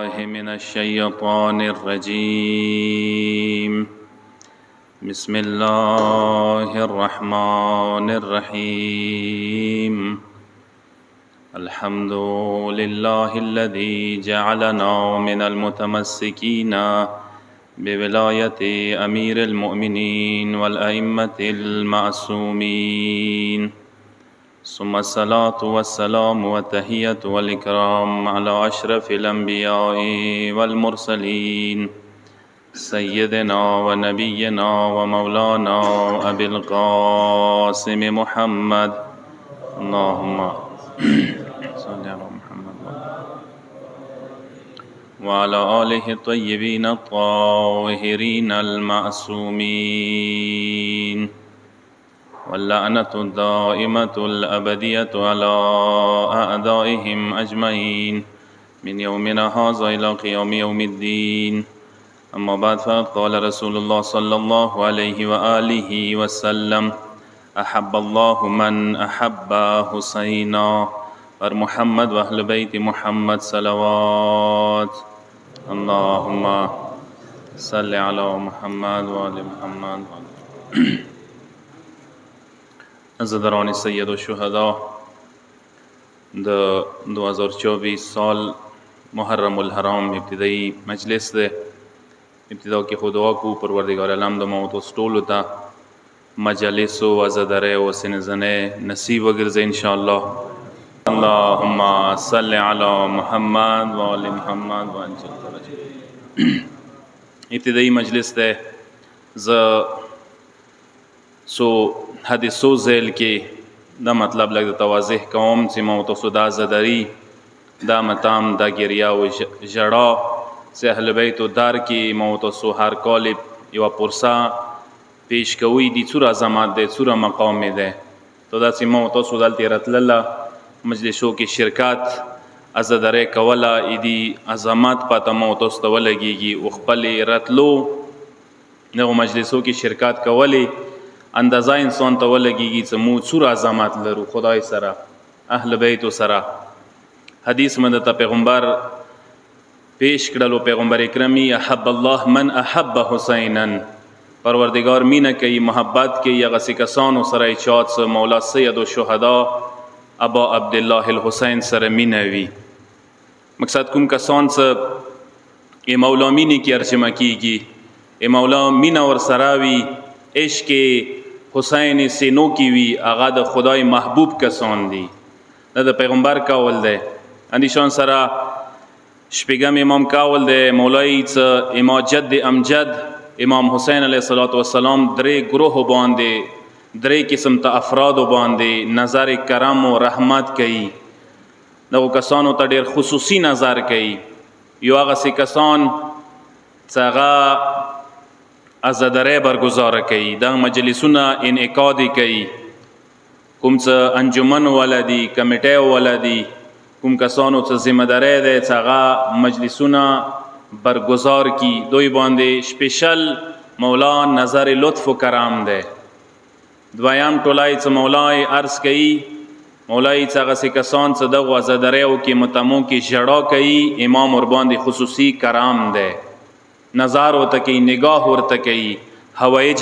الله من الشيطان الرجيم. بسم الله الرحمن الرحيم. الحمد لله الذي جعلنا من المتمسكين بولاية أمير المؤمنين والأئمة المعصومين، ثم الصلاة والسلام والتحية والإكرام على أشرف الأنبياء والمرسلين سيدنا ونبينا ومولانا أبي القاسم محمد. اللهم صل على محمد وعلى آله الطيبين الطاهرين المعصومين، واللعنة الدائمة الأبدية على أعدائهم أجمعين من يومنا هذا إلى قيام يوم الدين. أما بعد، فقد قال رسول الله صلى الله عليه وآله وسلم: أحب الله من أحب حسينا. اور محمد و اہل بیت محمد صلوات. اللهم صل على محمد و آل محمد. عزیزان سید الشهدا، د 2024 سال محرم الحرام ابتدائی مجلس ده. ابتدا کې خو دعا کو پروردگار عالم د موت ټولو ته مجالس او عزاداره او سنزنه نصیب وګرځي ان شاء الله. اللهم صل على محمد و آل محمد و انجل. ابتدائی مجلس ده ز سو حدیثو ذیل کې دا مطلب لگ دا واضح کوم چې موت و صدا زدری دا متام دا گریا و جڑا سے اہل بیت و دار کی موت و سو ہر کالب یو پرسا پیش کوئی دی چورا عظمات دے چورا مقام دے تو دا سی موت و صدا تیرت للہ مجلسوں کی شرکات ازدرے کولا ایدی عظمات پاتا موت و صدا لگی گی اخپلی رتلو نگو مجلسوں کی شرکات کولی اندازہ انسان ته ولګیږي چې مو څومره عظمت لرو خدای سره، اهل بیت سره. حدیث مده ته پیغمبر پیش کړلو، پیغمبر اکرمی احب الله من احب حسینا، پروردگار مینه کوي محبت کوي هغه کسانو سره چې مولا سید الشهدا ابا عبدالله الحسین سره مینه وي. مقصد کوم کسان چې ای مولا مینه کی ارجمه کیږي، ای مولا مینه ور سره وي، عشق حسین سینو کی وی آغا د خدای محبوب کسان دی. دا د پیغمبر کاول دی. اندیشان سرا شپیگم امام کاول دی مولای چه اما جد امجد امام حسین علیہ السلام درے گروہ باندے درے قسم تا افراد باندے نظر کرم و رحمت کئی. دا کسانو تا دیر خصوصی نظر کئی. یو آغا سی کسان چاگا ازدره برگزار کئی، دا مجلسونه انعقاد کئی، کوم څه انجمن ولدی کمیټه ولدی کوم کسانو څه ذمہ داری ده چې هغه مجلسونه برگزار کی، دوی باندې سپیشل مولا نظر لطف و کرام ده. دویام ټولای چې مولای عرض کئی، مولای چې هغه کسان چې دغه ازدره او کې متمو کې جړا کئی، امام ور باندې خصوصی کرام ده، نظار ورته کوي، نگاه ورته کوي، هوایج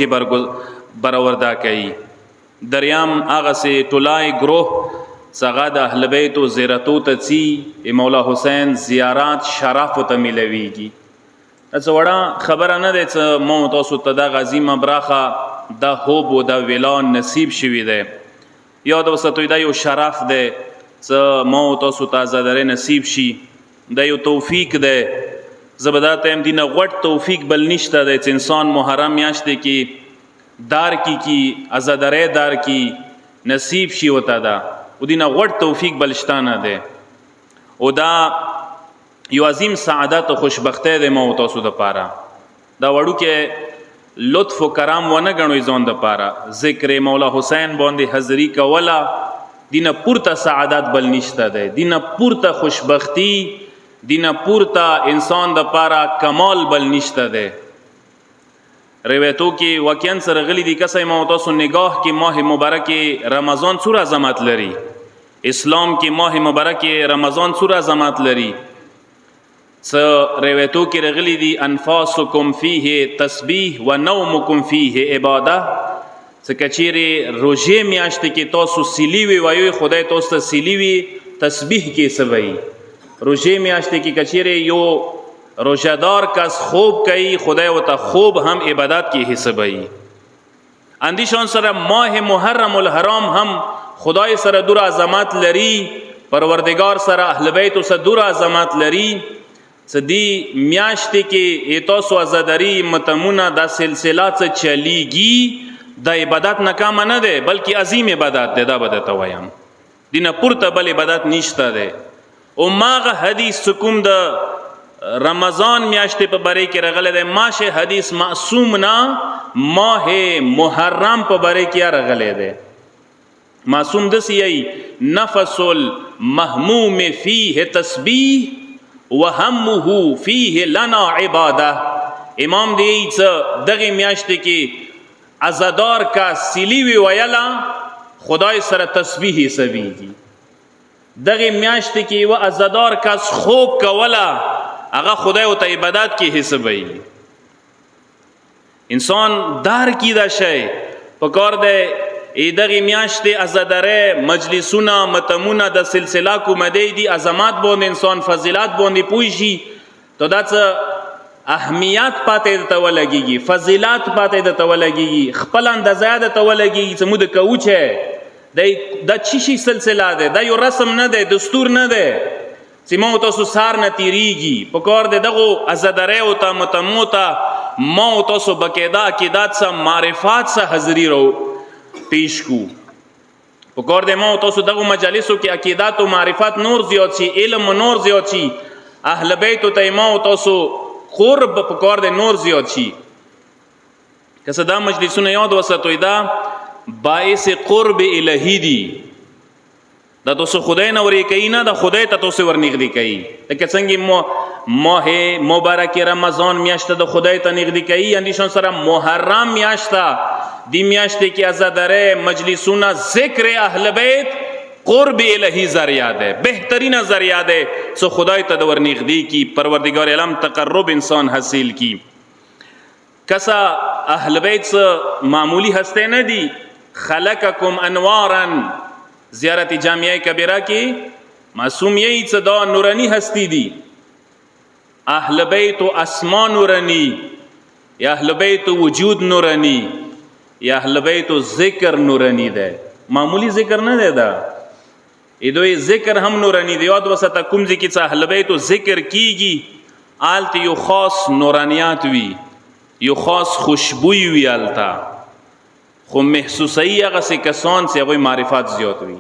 برآورده کوي. دریام هغه سي ټولای گروه څنګه د اهل بیت او زیارتو ته څي مولا حسین زیارات شرف ته ملويږي. څه وړه خبره نه ده چې مو تاسو ته د غزیمه براخه د هوب او د ویلان نصیب شوی ده، یا د وسطوي د یو شرف ده چې مو تاسو ته زادره نصیب شي، د یو توفیق ده. زبدات هم دینه غټ توفیق بل نشته د انسان محرم میاشتې کې دار کی ازادره دار کی نصیب شي وتا دا او دینه غټ توفیق بلشتانه ده. او دا یو عظیم سعادت او خوشبختی ده مو تاسو د پاره. دا وړو کې لطف و کرام ونه غنوي ځون د پاره، ذکر مولا حسین باندې حاضری کولا دینه پورته سعادت بل نشته ده، دینه پورته خوشبختی، دینه پورتا انسان د پارا کمال بل نشته ده. روایتو کې واقعا سره غلی دي کسای ما تاسو نگاه کې ماه مبارک رمضان څوره عظمت لري، اسلام کې ماه مبارک رمضان څوره عظمت لري. څه روایتو کې راغلي دي انفاسکم فیه تسبیح و نومکم فیه عباده. څه کچیرې روژې میاشتې کې تاسو سیلی وی وایو خدای تاسو ته سیلی وی تسبیح کې څه وایي. روژې میاشتې کې کچیرې یو روژهدار کس خوب کوي خدای ورته خوب هم عبادت کې حسابوي. اندیشان سره ماه محرم الحرام هم خدای سره دور عظمت لري، پروردگار سره اهل بیت سره دور عظمت لري. دی میاشتې کې تاسو عزاداری متمونه دا سلسله څه چلیږي دا عبادت ناکامه نه ده بلکې عظیم عبادت ده. دا به درته وایم دینه پورته بل عبادت نشته ده. او ماغه حدیث کوم د رمضان میاشتې په باره کې راغلی دی ماشه حدیث معصوم نه ماه محرم په باره کې راغلی دی. معصوم داسې یی نفس المهموم فیه تسبیح وهمه فیه لنا عباده. امام دی څه دغه میاشتې کې عزادار کا سیلی وی ویلا خدای سره تسبیح حسابیږي. دغه میاشتې کې و عزادار کا خوب کولا هغه خدای او ته عبادت کې حسابوي. انسان دار کی دا شی پکار دی دغه میاشتې عزاداره مجلسونه متمونه د سلسله کومه دی عظمت باندې انسان فضیلت باندې پوي شي ته دا څه اهمیت پاتې ته ولګيږي فضیلت پاتې ته ولګيږي خپل اندازه ته ولګيږي چې موږ کوچه دا چی شي سلسله ده دا یو رسم نه ده دستور نه ده چې مو تاسو سار نه تیریږي پکار دی دغه عزاداره او ته متمو ته مو تاسو بقاعده عقیدت سره معرفت سره حاضری رو پیش کو. پکار دی مو تاسو دغه مجالسو کې عقیدت او معرفت نور زیات شي علم نور زیات شي اهل بیت ته مو تاسو قرب پکار دی نور زیات شي. که صدا مجلسونه یاد وساتوي دا باعث قرب الهی دی. دا تاسو خدای نه ورې کوي نه دا خدای ته تاسو ورنږدې کوي. لکه څنګه ماه مبارک رمضان میاشت د خدای ته نږدې کوي اندیشان سره محرم میاشت دی میاشتې کې عزاداره مجلسونه ذکر اهل بیت قرب الهی ذریعہ ده بهترین ذریعہ ده سو خدای ته ورنږدې کی پروردگار عالم تقرب انسان حاصل کی. کسا اهل بیت معمولی هسته نه دی خلقکم انوارا زیارت جامعه کبیره کې معصوم یی څه دا نورانی هستی دی اهل بیت اسما نورانی یا اهل بیت وجود نورانی یا اهل بیت ذکر نورانی ده معمولی ذکر نه ده دا ایدوی ذکر هم نورانی دی. یاد وساته کوم ځکه چې اهل بیت ذکر کیږي آلت یو خاص نورانیات وی یو خاص خوشبوئی وی آلتا خو محسوسی هغه سه کسان چې هغوی معرفت زیات وي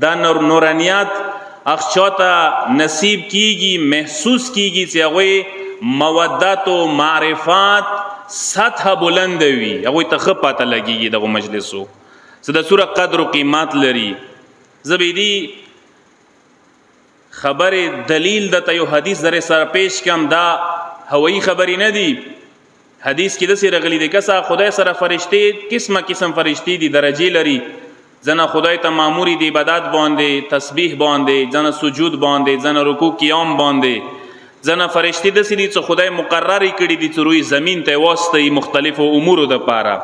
دا نورانیات اخچاته نصیب کیږي محسوس کیږي چې هغوی مودت و معرفت سطح بلند وي هغوی ته ښه پاته لګیږي دغه مجلسو څه د سوره قدر و قیمت لري. زبیدی خبر دلیل د یو حدیث در سره پیش کم دا هوایی خبری نه دی. حدیث کې داسې راغلی دی کسا خدای سره فرشتې قسمه قسم فرشتې دي درجې لري. ځنه خدای ته ماموري دی عبادت باندې تسبیح باندې ځنه سجود باندې ځنه رکوع قیام باندې ځنه فرشتې داسې دي چې خدای مقرر کړي دي چې روی زمین ته واسطه مختلفو امورو د پاره.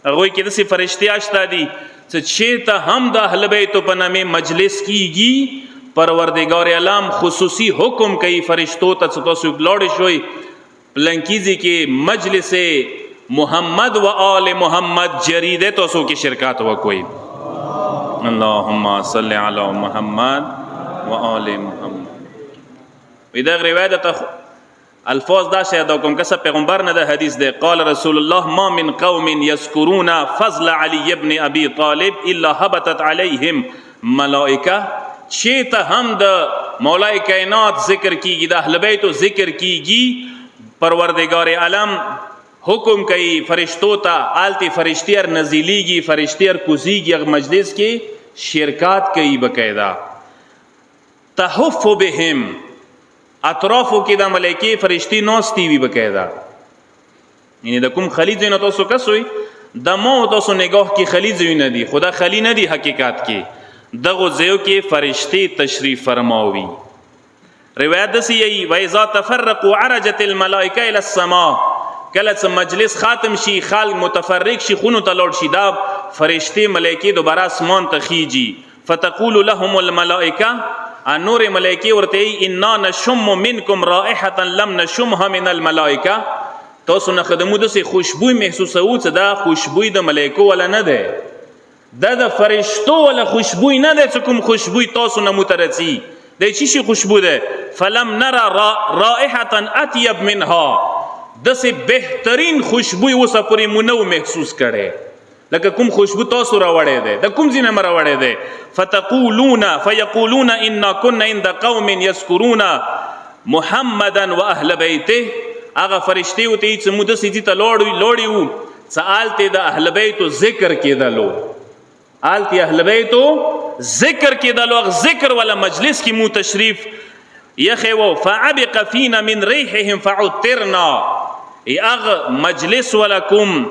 هغوی کې داسې فرشتې اشته دي چې چېرته هم د اهل بیتو په نامې مجلس کیږي پروردگار عالم خصوصي حکم کوي فرشتو ته چې تاسو لاړ شئ پلنکیزی کې مجلس محمد و آل محمد جریده تاسو کې شرکت وکوي. اللهم صل علی محمد و آل محمد. دا روایت الفاظ دا شاید کوم کس پیغمبر نه د حدیث دی قال رسول الله ما من قوم یذکرون فضل علی ابن ابي طالب الا هبطت علیهم ملائکه. چیته هم د مولای کائنات ذکر کیږي د اهل بیت ذکر کیږي پروردگار عالم حکم کوي فرشتو ته آلتی فرشتیر نزیلیږي فرشتیر کوزیږي هغه مجلس کې شرکت کوي بقاعده تحف بهم اطرافو کې د ملائکه فرشتي نوستي وي بقاعده. یعنی د کوم خلیج نه تاسو کسوي د مو تاسو نگاه کې خلیج نه دي خدا خلی نه دي حقیقت کې دغه ځایو کې فرشتي تشریف فرماوي. روایت دسی یی و اذا تفرقوا عرجت الملائکه الى السماء، کله چې مجلس ختم شي خلق متفرق شي خونو ته لاړ شي دا فرشتي ملائکه دوباره اسمان ته خیږي فتقول لهم الملائکه نور ملائکه ورته انا نشم منکم رائحه لم نشمها من الملائکه، تاسو نه خدمو دسي خوشبوئی محسوسو چې دا خوشبوئی د ملائکه ولا نه ده، دا د فرشتو ولا خوشبوئی نه ده چې کوم خوشبوئی تاسو نه مترسي د چی شي خوشبو ده. فلم نرى رائحه اطيب منها، دسه بهترین خوشبوئی وسه پوری مونو محسوس کړي لکه کوم خوشبو تاسو را وړې ده د کوم ځینه مر وړې ده. فتقولون فيقولون ان كنا عند قوم يذكرون محمدا واهل بيته، هغه فرشتي وته چې مو د سيدي ته لوړیو سالته د اهل بیت ذکر کېدلو، آلتی اهل بیت ذکر کېدلو، ذکر ولا مجلس کی مو تشریف یخو فعبق فينا من ريحهم فعطرنا، اغ مجلس ولکم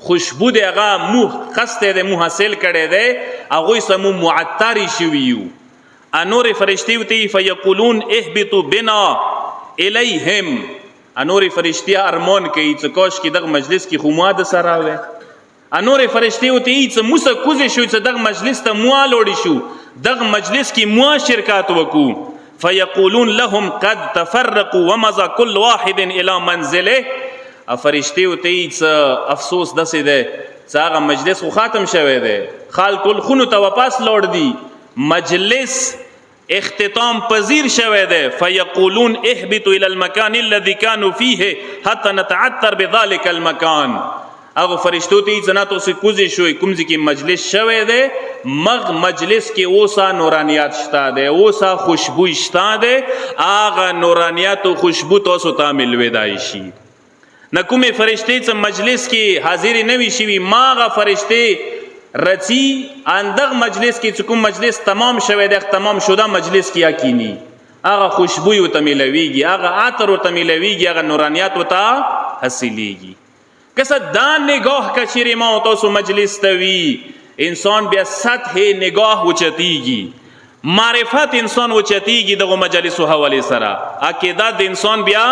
خوشبو دی اغا مو خسته دی مو حاصل کړي دی اغه سمو معطر شویو. انور فرشتي وتی فیقولون اهبطوا بنا الیهم، انور فرشتي ارمان کوي چې کوش کې دغه مجلس کې خماد سره وي، انور فرشتي وتی چې موسی کوزه شو چې دغه مجلس ته مو لوړی شو دغه مجلس کې مو شرکت وکړو. فیقولون لهم قد تفرقوا ومضى كل واحد الى منزله، فرشتي وتی چې افسوس دسه ده چې هغه مجلس خو ختم شوه ده خلق الخونو ته واپس لوړ دي مجلس اختتام پذیر شوه ده. فیقولون اهبطوا الى المكان الذي كانوا فيه حتى نتعطر بذلك المكان، هغه فرشتو ته چې نه تاسو کوزي شوي کوم ځکه مجلس شوه ده مجلس کې اوسا نورانیات شته ده اوسا خوشبو شته ده، هغه نورانیات او خوشبو تاسو ته ملوي دای شي. نه کومه فرشتي چې مجلس کې حاضر نه وي شي ماغه فرشتي رچی اندغ مجلس کې چې کوم مجلس تمام شوه ده تمام شوه مجلس کې یقیني هغه خوشبو او تملويږي هغه عطر او تملويږي هغه نورانیات او ته حاصلېږي. کسه دا نگاه کچری ما تاسو مجلس توی انسان بیا سطح نگاه وچتیږي، معرفت انسان وچتیږي دغه مجلسو حواله سره، عقیده د انسان بیا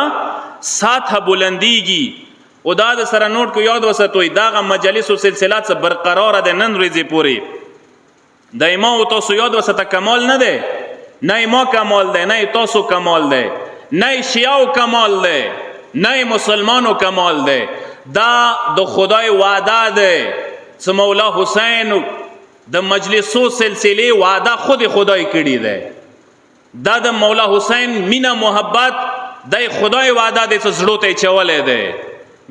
سطح بلندیږي. او دا د سره نوٹ کو یاد وساتوي دغه مجلسو سلسله څخه برقرار ده نن ورځې پوری دایما او تاسو یاد وساته کمال نه ده، نه ما کمال ده نه تاسو کمال ده نه شیعو کمال ده نه مسلمانو کمال ده، دا د خدای وعده ده چې مولا حسین د مجلسو سلسله وعده خود خدای کړی ده، دا د مولا حسین مینا محبت د خدای وعده ده چې زړه ته چولې ده،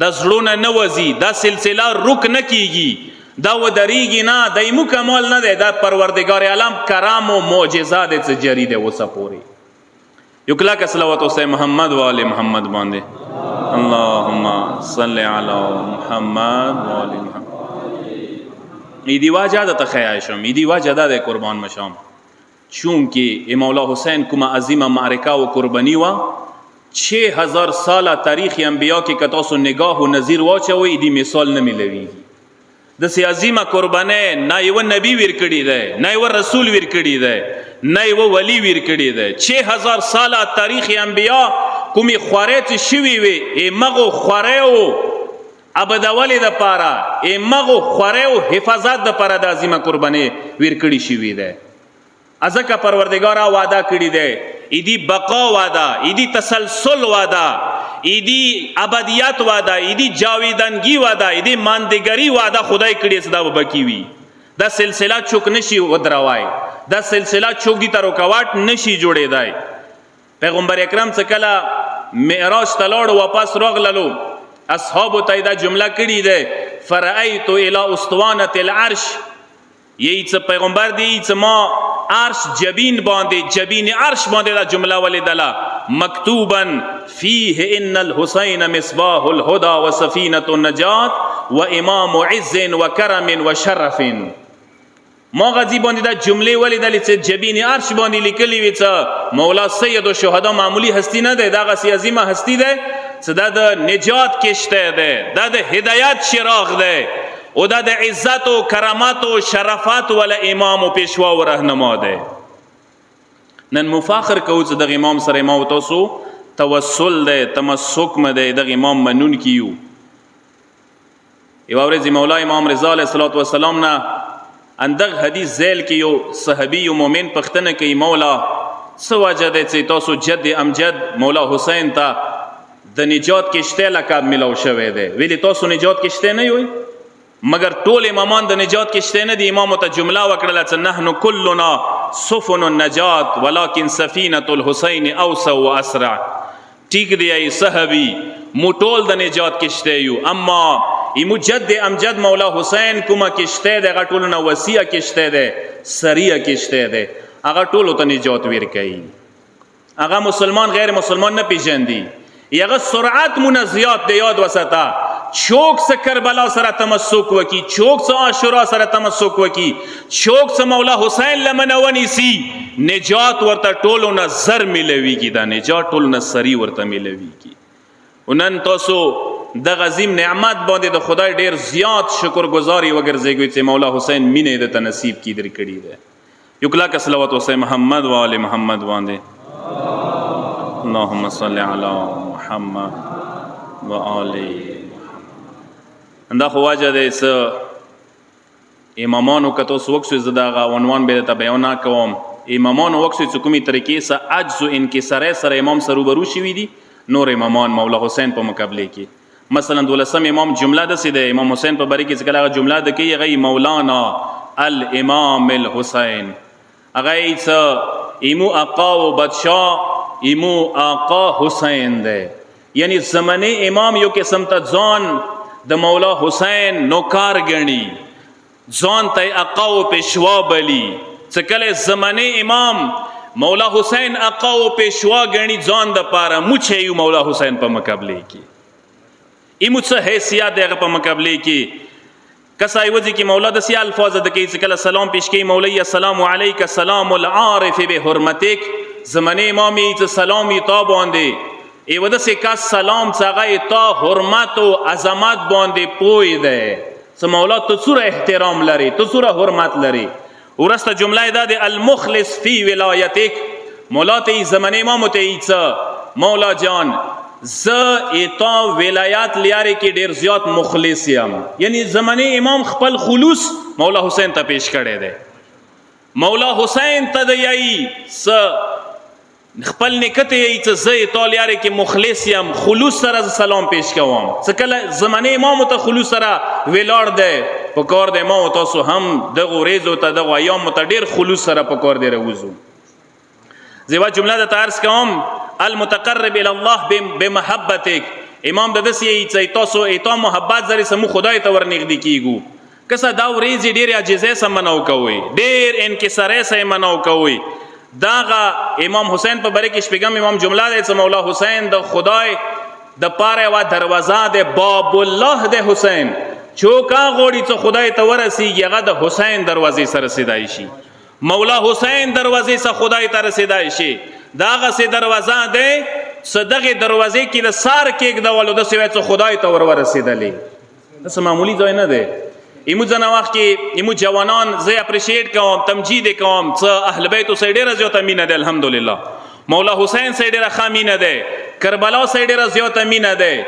د زړونه نه وځي دا سلسله رک نه کیږي دا ودریږي نه دایمو کمال نه ده، دا پروردگار عالم کرام او معجزات چې جری ده وسه پوری. یو کلا کا صلوات او محمد و ال محمد باندې اللهم صل علی محمد و ال محمد. ایدی واجه ده تخیاشم ایدی واجه ده قربان مشام چونکه مولا حسین کومه عظیمه معرکه و قربانی و 6000 ساله تاریخ انبیا کې کتاسو نگاه و نظیر واچوي دی مثال نه ملويږي. د سی عظیمه قربانه نه یو نبی ور کړی ده نه یو رسول ور کړی ده نه یو ولی ور کړی ده. 6000 ساله تاریخ انبیا کومي خوارت شوی وي مغو خوریو ابدولی د پاره مغو خوریو حفاظت د پاره د عظیمه قربانه ور کړی شوی ده. ازکه پروردگار وعده کړی ده ایدی بقا وعده ایدی تسلسل وعده ایدی ابدیت وعده ایدی جاویدنگی وعده ایدی ماندگری وعده خدای کړی صدا وبکی وی. دا سلسله چوک نشي ودروای دا سلسله چوک دی تر رکاوټ نشي جوړیدای. پیغمبر اکرم څخه کله معراج تلوړ واپس راغللو اصحاب ته دا جمله کړی ده فرایت الی اسطوانه العرش، یی څه پیغمبر دی څه ما عرش جبین باندې جبین عرش باندې دا جمله ولیدله مکتوبا فيه ان الحسين مصباح الهدى وسفينه النجات وامام عز وكرم وشرف. ما غزي باندې دا جمله ولیدلې چې جبین عرش باندې لیکلې وي چې مولا سید الشهدا معمولی هستی نه ده، دا غسی عظیمه هستی ده چې دا د نجات کشته ده، دا د هدایت چراغ ده او دا د عزت و کرامات و شرفات ولا امام و پیشوا و رهنما ده. نن مفاخر کوو چې دغه امام سره ما او تاسو توسل دی تمسک مه دی دغه امام منونکي یو. یوه ورځ مولا امام رضا علیه الصلاة والسلام نه اندغ حدیث ذیل کې یو صحابي یو مؤمن پوښتنه کوي مولا څه وجه دی چې تاسو جد امجد مولا حسین ته د نجات کشته لقب ملو شوی دی؟ ویلي تاسو نجات کشته نه یوئ مگر ټول امامان د نجات کشته نه دي. امامو ته جمله وکړله چې نحن کلنا سفن النجات ولکن سفینة الحسین اوسع و اسرع. ټیک دی ای صحابي مو ټول د نجات کشته یو، اما ایمو جد امجد مولا حسین کومه کشته دی هغه ټولو نه وسیع کشته دی، سریع کشته دی، هغه ټولو ته نجات ورکوي. هغه مسلمان غیر مسلمان نه پیژندي، هغه سرعت مونه زیات دی. یاد وساته چوک سے کربلا سره تمسک وکی، چوک سے عاشورا سره تمسک وکی، چوک سے مولا حسین لمن ونیسی، نجات ورته ټولو نه زر ملویږي، دا نجات ټولو نه سری ورته ملویږي. ونن تاسو د غزیم نعمت باندې د خدای ډیر زیات شکر گزاري وګرځئ چې مولا حسین مینه د تنصیب کی در کړی ده. یو کلا کا صلوات وسه محمد و آل محمد باندې اللهم صل علی محمد و آل اندا خو واجه ده س امامانو کتو سوکسو زداغه عنوان به ته بیان کوم. امامانو وکسو چې کومي طریقې سره عجز او انکسار سره امام سره روبرو شوی دي نور امامان مولا حسین په مقابله کې. مثلا 12 امام جمله د سیده امام حسین په باره کې څنګه جمله د کوي غي مولانا الامام الحسین هغه ایمو آقا و بادشاہ ایمو آقا حسین ده، یعنی زمانه امام یو قسم ته ځان د مولا حسین نوکار گنی، ځان ته آقا و پیشوا بلی. څه کله زمانه امام مولا حسین آقا و پیشوا گنی ځان د پاره موچه یو مولا حسین په مقابله کې ایمو څه حیثیت دی هغه په مقابله کې. کسا ایوځي کې مولا د سی الفاظ د کې څه کله سلام پیش کوي مولا السلام علیک سلام العارف بحرمتک، زمانه امام یې سلام یې تا باندې ایو د سی کا سلام څنګه تا حرمت او عظمت باندې پوی دی. څه مولا تو سوره احترام لري، تو سوره حرمت لري. ورسته جمله دا د المخلص فی ولایتک، مولا ته زمانه امام ته څه مولا جان ز ایتا ولایات لیاره کې ډیر زیات مخلص یم، یعنی زمانه امام خپل خلوص مولا حسین ته پیش کړی دی. مولا حسین ته د یی س خپل نکته یی څه ز ایتا لیاره کې مخلص یم، خلوص سره سلام پیش کوم. څه کله زمانه امام ته خلوص سره ویلاړ دی په کار دی ما تاسو هم د غوریزو ته د ایام ته ډیر خلوص سره په کار دی روزو. زیوا جمله د تارس کوم المتقرب الى الله بمحبتک، امام د دسی چې تاسو ایتو محبت زری سمو خدای ته ورنږدې کیګو. کسه دا ورېزې ډېر عاجزۍ سم منو کوي، ډېر انکسارۍ سم منو کوي. داغه امام حسین په باره کې شپږم امام جمله دی چې مولا حسین د خدای د پاره وا دروازه د باب الله د حسین چوکا غوړي چې خدای ته ورسیږي هغه د حسین دروازې سره رسیدای شي، مولا حسین دروازې سره خدای ته رسیدای شي. داغه سي دروازه ده صدقه دروازې کې د سار کې د ولو د سوي څخه خدای ته ورسېدلې. دا معمولی ځای نه ده. ایمو ځنه وخت کې ایمو جوانان زه اپریشیټ کوم، تمجید کوم چې اهل بیت سره ډیره زیاته مینه ده. الحمدلله مولا حسین سره ډیره خامینه ده، کربلا سره ډیره زیاته مینه ده،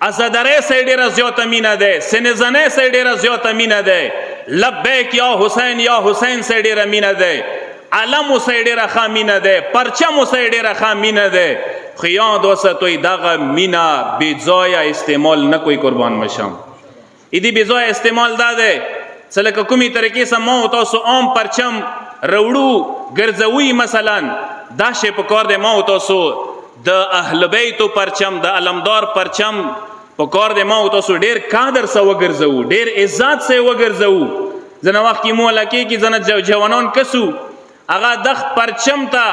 ازدره سره ډیره زیاته مینه ده، سنزنه سره ډیره زیاته مینه ده، لبیک یا حسین سره ډیره مینه ده، علم سره ډیره خامینه ده، پرچم سره ډیره خامینه ده. خیاد وساتوي دغه مینا بی ځای استعمال نه کوئی قربان مشم. ایدی بی ځای استعمال داده سلکه کومي طریقې سم مو تاسو عام پرچم وروړو ګرځوي، مثلا دا شی په کار دی مو تاسو د اهل بیت پرچم د علمدار پرچم په کار دی مو تاسو ډیر قادر سو وګرځو، ډیر عزت سو وګرځو. ځنه وخت کې مو لکه کې ځنه جوانان کسو هغه د پرچم ته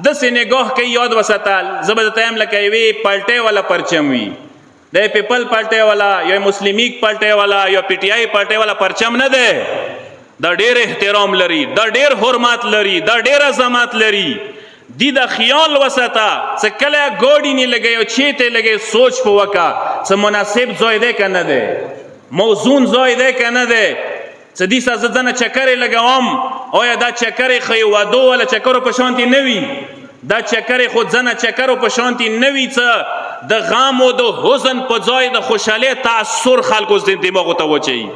د سې نگاه کوي. یاد وساتل زبر تایم لکه وی پلټه والا پرچم وی، د پیپل پلټه والا یا مسلمیک پلټه والا یا پی ټی آی پلټه والا پرچم نه ده. دا ډیر احترام لري، دا ډیر حرمت لري، دا ډیر عظمت لري. دی دا خیال وساته چې کله ګوډی نه لګي او چیته لګي سوچ په وکا چې مناسب ځای ده کنه ده، موزون ځای ده کنه ده. چې دې سازه ځنه چکرې لګوم آیا دا چکرې خو یې وادو ولا چکرو په شانتي نه وي؟ دا چکرې خو ځنه چکرو په شانتي نه وي څه د غم او د حزن په ځای د خوشحالۍ تاثر خلکو دماغو ته وچوي.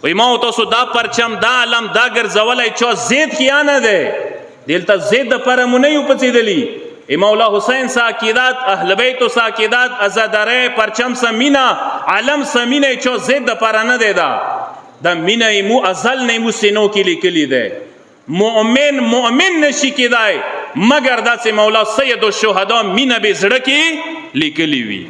وایي ما تاسو دا پرچم دا علم دا ګرځولی چا ضد کې یا نه دی؟ دلته ضد دپاره مو نه یو پڅېدلي. مولا حسین سا عقیدات اهل بیتو سا عقیدات ازاداره پرچم سا مینا علم سا مینا چو زید دا پارا نده دا مینا مو ازل نیمو سینو کی لکلی ده. مؤمن نشی کی دای مگر دا سے مولا سید الشهدا مینا بی زڑکی لکلی وی.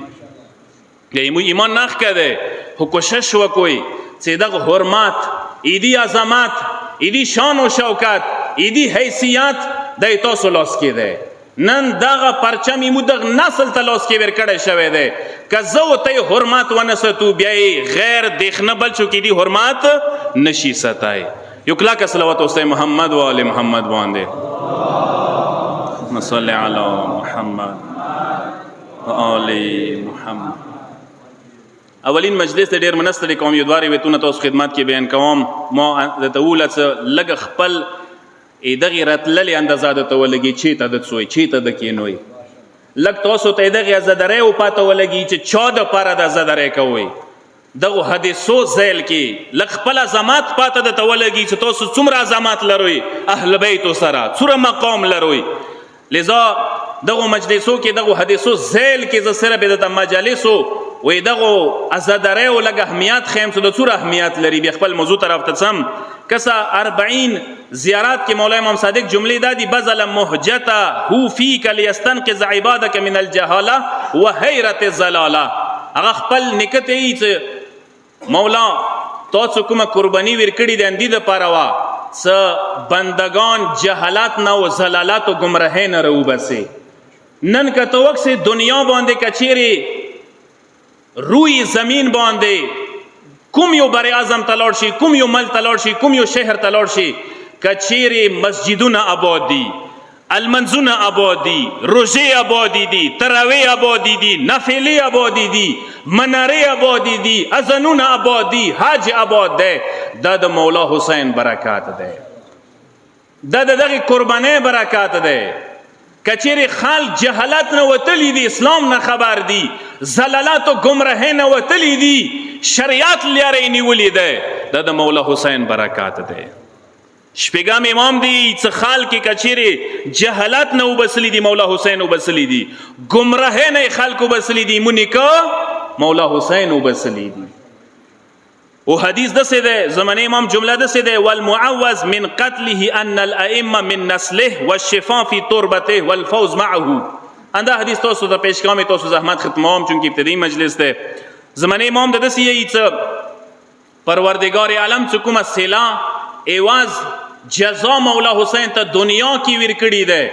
ایمو ایمان نخ کده خو کوشش وکوی سیدق حرمات ایدی عظمت ایدی شان و شوکت ایدی حیثیت دای تاسو لاس کی ده. نن دغه پرچم ایمو دغ نسل ته لاس کې ورکړی شوی دی. که زه و ته حرمت ونه ستو بیا یې غیر دیخنه بل چو کې دي حرمت نشي ستای. یو کلکه صلوات وسته محمد و آل محمد باندې. اللهم صل علی محمد و آل محمد. اولین مجلس ته ډېر منستړی کوم یو دوه روایتونه تاسو خدمت کې بیان کوم. ما درته وویل څه لږ خپل دغه راتللې اندازه درته ولګي چېرته د څوی چېرته د کینوی لږ تاسو ته دغه عزادرۍ وپاته ولګي چې چا دپاره د عزادرۍ کوئ. دغو حدیثو ذیل کې لږ خپل عظمت پاته درته ولګي چې تاسو څومره عظمت لروئ اهل بیتو سره څومره مقام لروئ. لذا دغو مجلسو کې دغو حدیثو ذیل کې زه صرف درته مجالسو وی دغو عزادرۍ و لږ اهمیت ښیم چې د څومره اهمیت لري. بیا خپل موضوع طرف ته ځم. کسا 40 زیارات کې مولا امام صادق جملې دا دي بذل مهجتا هو فیک لیستنقذ عبادک من الجهاله و حیرت الضلاله. هغه خپل نکته ای چې مولا تاسو کومه قرباني ورکړي د اندی د پاره وا څه بندگان جهالت نه او ضلالت او گمراهی نه روبسي. نن کته وخت سے دنیا باندې کچيري روی زمین باندې کوم یو بر اعظم تلاړ شي کوم یو مل تلاړ شي کوم یو شهر تلاړ شي کچيري مسجدونه آبادي المنزونه آبادي روزه آبادي دي تراویح آبادي دي نفلی آبادي دي مناره آبادي دي اذانونه آبادي حج آباد ده. دا د مولا حسین برکات ده. دا دغه قربانه برکات ده. کچيري خلق جهالت نه وتلی دي اسلام نه خبر دي زلالات او گمراهی نه وتلی دي شریعت لري نیولې ده. دا د مولا حسین برکات ده. شپږم امام دي څه خلق کچيري جهالت نه وبسلی دي مولا حسین وبسلی دي گمراهی نه خلق وبسلی دي مونیکا مولا حسین وبسلی دي. او حدیث دسه ده زمانه امام جمله دسه ده والمعوذ من قتله ان الائمه من نسله والشفاء في تربته والفوز معه. انده حدیث تاسو ته پیش کوم تاسو زحمت ختموم چونکه ابتدایی مجلس ده. زمانه امام دسه یی څه پروردگار عالم څه کومه سلا ایواز جزا مولا حسین ته دنیا کې ورکړی ده.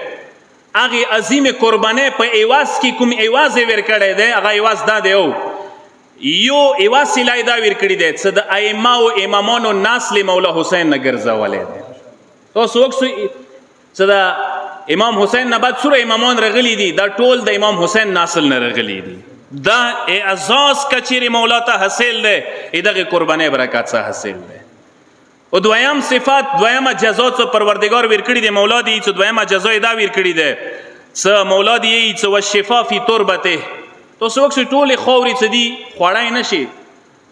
هغه عظیم قربانه په ایواز کې کوم ایواز ورکړی ده هغه ایواز دا دی یو ایواز سلای دا ورکړی دی څه د ائمه او امامانو نسل مولا حسین نه ګرځولې ده. تاسو وکسو څه د امام حسین نه بعد سوره امامان رغلی دي دا ټول د امام حسین نسل نه رغلی دي. دا اعزاز کچيري مولا ته حاصل ده دغه قربانه برکات څخه حاصل ده. او دویم صفات دویمه جزا څه پروردگار ورکړي دی مولا دی څه دویمه جزا دا ورکړي ده څه مولا دی څه والشفاء فی تربته. تاسو وکسو ټول خوري څه دي خوړای نشي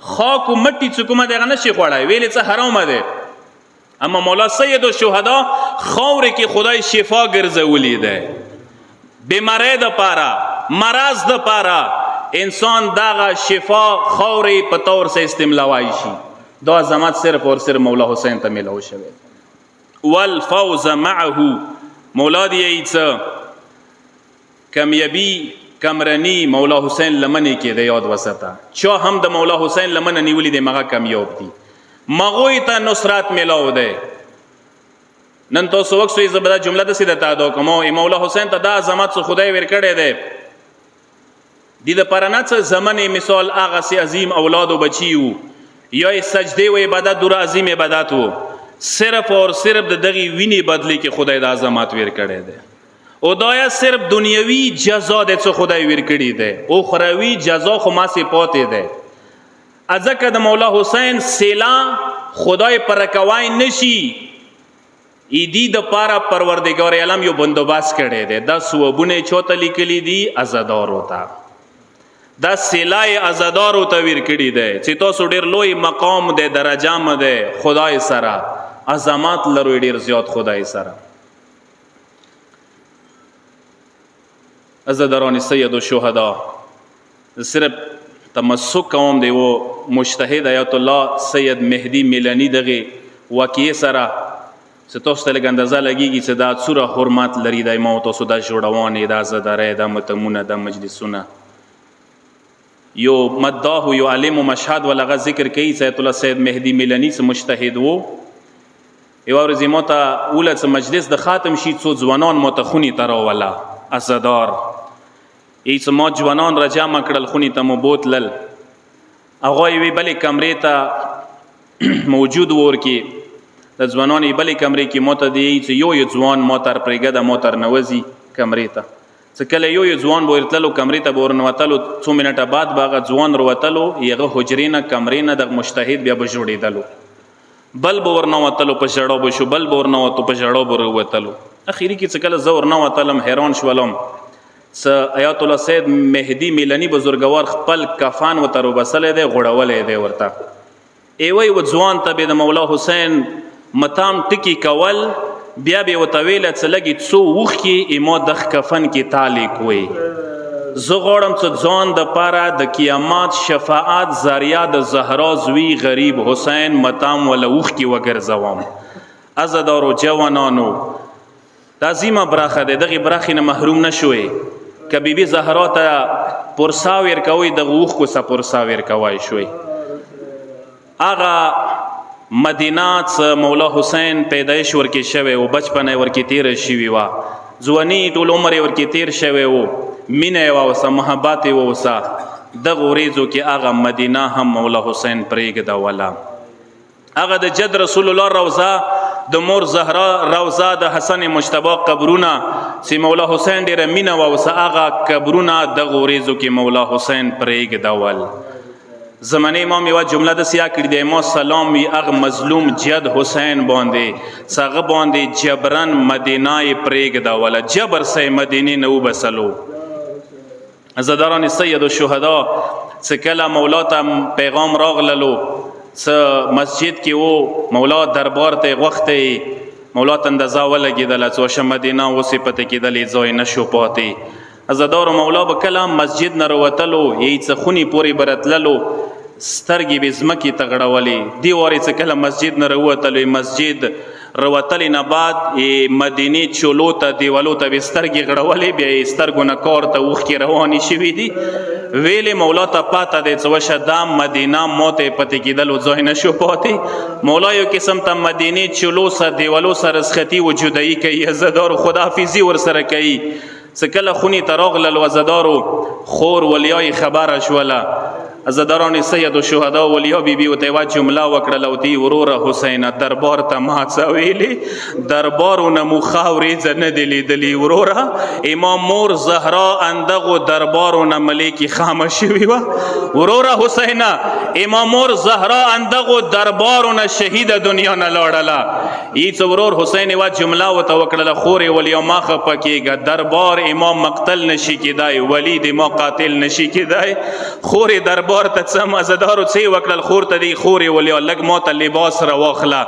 خاک او مټی څه کومه دغه نشي خوړای ویلې څه حرام ده. اما مولا سید الشهدا خور کې خدای شفا ګرځولې ده. بیماری د پاره مرض د پاره انسان دغه شفا خوري په تور سره استعمالوي شي. دا عظمت صرف اور صرف مولا حسین ته ملو شوی. والفوز معه مولا دی څه کامیابی کمرنی مولا حسین لمنې کې د یاد وساته چا هم د مولا حسین لمنه نیولې د مغه کامیاب دي مغوی ته نصرت ملاو ده. نن تاسو وکسو زبدا جمله د سیده تا دو کوم مولا حسین ته دا عظمت څخه خدای ورکړی ده. د پرانات زمانه مثال هغه سي عظیم اولاد او بچیو یا سجده و عبادت دور عظیم عبادت وو صرف اور صرف د دغه ویني بدلی کې خدای د عظمت ورکړی ده. او دایا صرف دنیوی جزا ده څه خدای ورکړی ده او خروی جزا خو ما سي پاتې ده. ازکه د مولا حسین سیلا خدای پر کوای نشي ایدی د پاره پروردگار عالم یو بندوبست کړی دی. دا ثوابونه چوته لیکلي دي عزادارو ته، دا سلای عزادارو ته ویر کړي دی چې تاسو ډېر لوی مقام دی، درجه م دی خدای سره، عظمت لرو ډېر زیات خدای سره. عزاداران سید الشهدا صرف تمسک کوم دی و مجتهد آیت الله سید مهدی میلانی دغه واقعي سره چې تاسو ته لږ اندازه لګېږي چې دا څومره حرمت لري دی. ما تاسو دا جوړوانې، دا عزادارۍ، دا متمونه، دا مجلسونه. یو مداح یو عالم و مشهد ولغه ذکر کوي چې آیت الله سید مهدی میلانی څه مجتهد و. یوه ورځ ما ته اوله څه مجلس د خاتم شي، څو ځوانان ما ته خونې ته راوله عزادار. ایڅ ما جوانان را جمع کړل، خونې ته مو بوتلل. هغه یوې بلې کمرې ته موجود و. ورکې د ځوانانو یې بلې کمرې کې ما ته دی چې یو ځوان ما ته پرېږده، ما ته رنوځي کمرې ته. چې کله یو ځوان به ورتللو کمرې ته به ورنوتلو، څو منټه بعد به هغه ځوان روتلو، هغه حجرې نه کمرې نه د مجتهد بیا به جوړېدلو. بل به ورنوتلو په ژړا به شو، بل به ورنوتو په ژړا به روتلو. اخري کې چې کله زه ورنوتلم حیران شولم. آیت الله سید مهدی میلانی بزرګوار خپل کفان ورته روبسلی دی، غوړولی دی ورته. ایوی و ځوان ته به د مولا حسین متام ټکي کول، بیا به ورته ویله چې لږې څو اوښکې ما دغ کفن کې تالی کوی. زه غواړم چې ځان دپاره د قیامت شفاعت ذریعه د زهرا زوی غریب حسین متام وله اوښکې وګرځوم. عزادارو جوانانو دا عظیمه برخه دی، دغې برخې نه محروم نه شوئ. که بیبي زهرا ته پرسا ورکوئ، دغه اوښکو څه پرسا ورکوی شوئ. هغه مدینه څه مولا حسین پیدایش ورکې شوی و، بچپنه یې ورکې تیره شوې وه، ځواني ټول عمر یې ورکې تیر شوی و، مینه یې واوسه، محبت یې واوسه. دغه ورځو کې هغه مدینه هم مولا حسین پرېږدوله. هغه د جد رسول الله روضه، د مور زهرا روضه، د حسن مجتبی قبرونه چې مولا حسین ډېره مینه واوسه، هغه قبرونه دغه ورځو کې مولا حسین پرېږدول. زمانه امام یوه جمله داسې یا کړې دی، ما سلام وي هغه مظلوم جد حسین باندې چې هغه باندې جبرن مدینه یې پرېږدوله، جبر سه مدینې نه وبسلو. عزاداران سید الشهدا چې کله مولا ته پیغام راغللو، څه مسجد کې و، مولا دربار ته غوښتی، مولا ته اندازه ولګېدله چې واشه مدینه اوس یې پته کېدلې ځای نه شو پاتې. عزادارو مولا به کله مسجد نه راوتلو، یې څه خونې پورې به رتللو، سترګې به ځمکې ته غړولې. دې وارې چې کله مسجد نه راوتلو، مسجد راوتلې نه بعد مدینې چولو ته دیوالو ته به سترګې غړولې، بیا یې سترګو نه کار ته اوښکې روانې شوي دي. ویلې مولا ته پاته دی چې وشه دا مدینه ما ته یې پتې کېدلو ځای نه شو پاتې. مولا یو قسم ته مدینې چولو سره دیوالو سره رسختي و جدایي کوي، عزادارو خداحافظي ورسره کوي. چې کله خونې ته راغلل عزادارو، خور ولیای خبره شوله. عزاداران سید الشهدا ولیا بیبي ورته یوه جمله وکړله، ورته یې وروره حسینه دربار ته ما څه ویلې، دربارونه مو ښه ورېځه نه دي لیدلي وروره. امام مور زهرا اندغو دربارونه ملیکې خامه شوې وه. وروره حسینه امام مور زهرا اندغو دربارونه شهیده دنیا نه لاړله. هیڅ ورور حسین یوه جمله ورته وکړله، خورې ولیا ما خفه کېږه، دربار امام مقتل نشي کېدای، ولی د ما قاتل نشي کېدای. خورې دربار ته څم. عزادارو څه یې وکړل، خور ته دی خورې ولیا لږ ما ته لباس راواخله.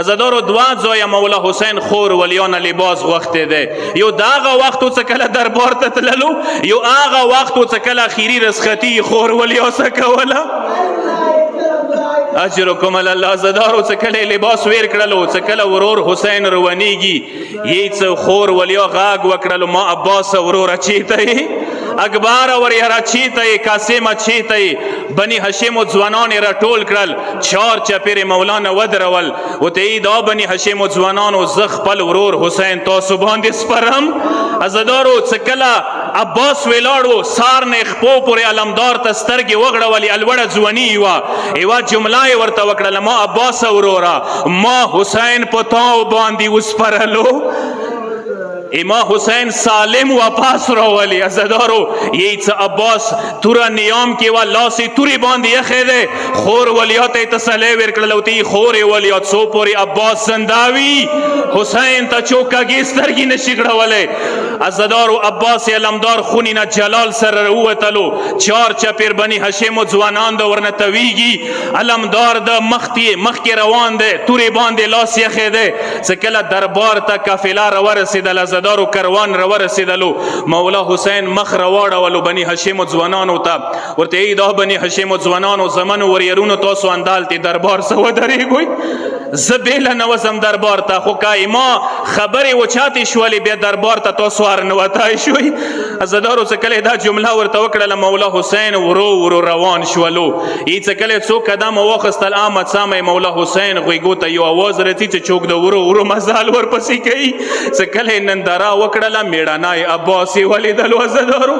عزادارو دوه ځایه مولا حسین خور ولیا نه لباس غوښتی دی. یو د هغه وخت و چې کله دربار ته تللو، یو هغه وخت و چې کله اخري رسختي خور ولیا څه کوله. اجرکم الله. عزادارو چې کله لباس ویر کړلو، چې کله ورور حسین روانیږي، یې څه خور ولیا غاګ وکړلو، ما عباس وروره چیته یې، اکبر ور یاره چیته یې، قاسم چیته یې. بني هاشم ځوانان یې راټول کړل، چار چپېرې مولانا ودرول. ورته یې دا بني هاشم ځوانانو زه خپل ورور حسین تاسو باندې سپرم. عزادارو چې کله عباس ولاړو، سار نه خپو پورې علمدار ته سترګې وغړولې، الوړه ځواني وه. یوه جمله یې ورته وکړله، ما عباس وروره ما حسین په تا باندې وسپرلو. اما حسین سالم واپس راولی عزادارو ییڅ عباس توره نیام کې و لاسې تورې باندې یخې دی خور ولیات یې تسلی ورکړله ورته یې خورې ولیات څو پورې عباس زنداوي حسین ته چوکاږې سترګې نشي غړولی عزادارو عباس علمدار خونې نه جلال سره راووتلو چار چپېر بني هاشمو ځوانان د ورنه تویږي علمدار د مخکې روان دی تورې باندې لاس یخې دی څه کله دربار ته قافله راورسېدله دارو کروان را ورسېدلو مولا حسین مخ را واړولو بني هاشمو ځوانانو ته ورته ای دا بني هاشمو ځوانانو زمنو وریرونو تاسو اندالتې دربار څه ودرېږئ زه بیله نه وځم دربار ته خو که ما خبرې وچاتې شولې بیا دربار ته تاسو ارنوتی شوئ عزادارو څه کله دا جمله ورته وکړله مولا حسین ورو ورو روان شولو ای څه کله څو قدمه واخیستل آمد سامه مولا حسین غوږو ته یو اواز رسي چې څوک د ورو ورو مزال ورپسې کوي څه کله ننداره وکړله میړنی عباس یې ولیدلو عزادارو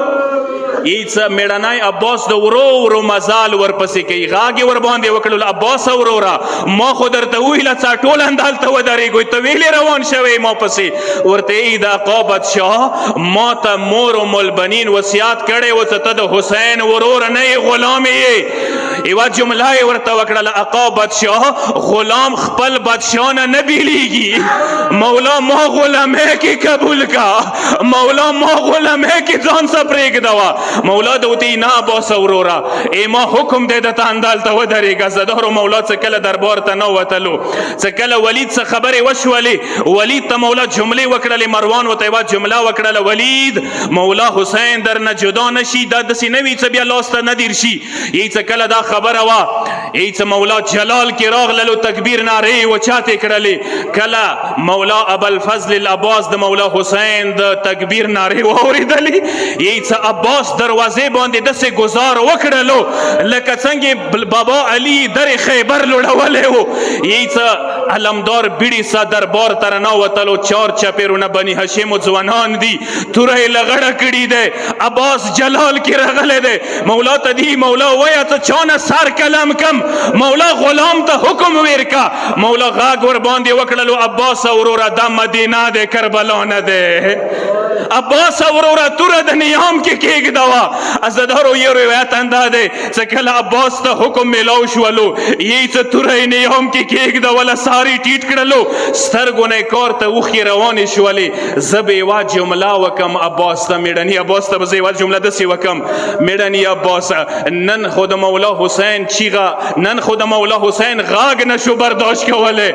ایڅ میړنی عباس د ورو ورو مزال ورپسې کوي غاږ یې ورباندې وکړل عباس وروره ما خو درته وویله څا ټول اندالته ودرېږئ ته ویلې روان شوی ما پسې ورته ای د عقابت شاه ما ته مور ام البنین وصیات کړی و چې ته د حسین ورور نه یې غلام یې یوه جمله یې ورته وکړله عقابت شاه غلام خپل بادشاه نه نه بیلیږي مولا ما غلامۍ کې قبول کا مولا ما غلامۍ کې ځان څه پرېږدوه مولا د وتی نه عباس وروره ای ما حکم دی درته اندالته ودرېږه عزادارو مولا څه کله دربار ته نه وتلو څه کله ولید څه خبرې وشولې ولید ته مولا جملې وکړلې مروان ورته یوه جمله وکړله ولید مولا حسین درنه جدا نشي دا داسې نه وي څه بیا لاس ته نه دیر شي یی څه کله دا خبره وه یی څه مولا جلال کې راغللو تکبیر نارې یې وچاتې کړلې کله مولا ابوالفضل العباس د مولا حسین د تکبیر نارې واورېدلې یی څه عباس دروازې باندې داسې ګزار وکړلو لکه څنګه بابا علي در خیبر لوړولی و یی څه علمدار بیړي سه دربار ته رانوتلو چار چپېرونه بني هاشمو ځوانان دي توره یې لغړه کړي دی عباس جلال کې راغلی دی مولا ته دی مولا ووایه ته چا نه سر قلم کم مولا غلام ته حکم ورکا مولا غاږ ورباندې وکړلو عباس وروره دا مدینه دی کربلا نه دی عباس وروره توره د نیام کې کېږدوه عزادارو یو روایت اندا دی چې کله عباس ته حکم میلاو شولو یی څه توره یې نیام کې کېږدوله ساری ټیټ کړلو سترګو نه یې کار ته اوښکې روانې شولې زه به یوه جمله وکم عباس ته میړني عباس ته به زه یوه جمله داسې وکم میړني عباس نن خو د مولا حسین چیغه نن خو د مولا حسین غاږ نشو برداشت کولی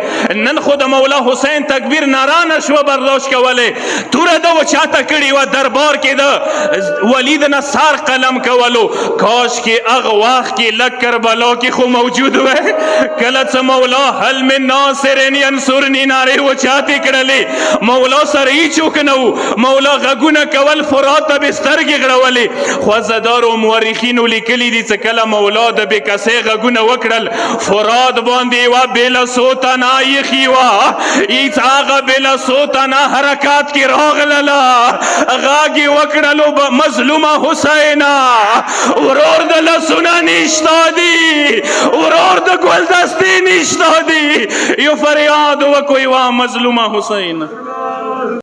نن خو د مولا حسین تکبیر ناره نشوه برداشت کولی توره ده وچاته کړې وه دربار کې د ولید نه سار قلم کولو کاش کې هغه وخت کې لږ کربلا کې خو موجود وی کله څه مولا هل من ناصر ینصرني نارې وچاتې کړلې مولا سره هیڅوک نه و مولا غږونه کول فرات ته به سترګې غړولې خو عزادارو مورخینو لیکلي دي چې کله مولا د بې کسۍ غږونه وکړل فرات باندې یوه بېلسو تنه ایښي وه هېڅ هغه بېلسو تنه حرکات کې راغلله غاږ یې وکړلو مظلومه حسینه ورور د لسونه نشته دي ورور د ګلدستې نشته دي یو فریاد وکړو یوه مظلومه حسینه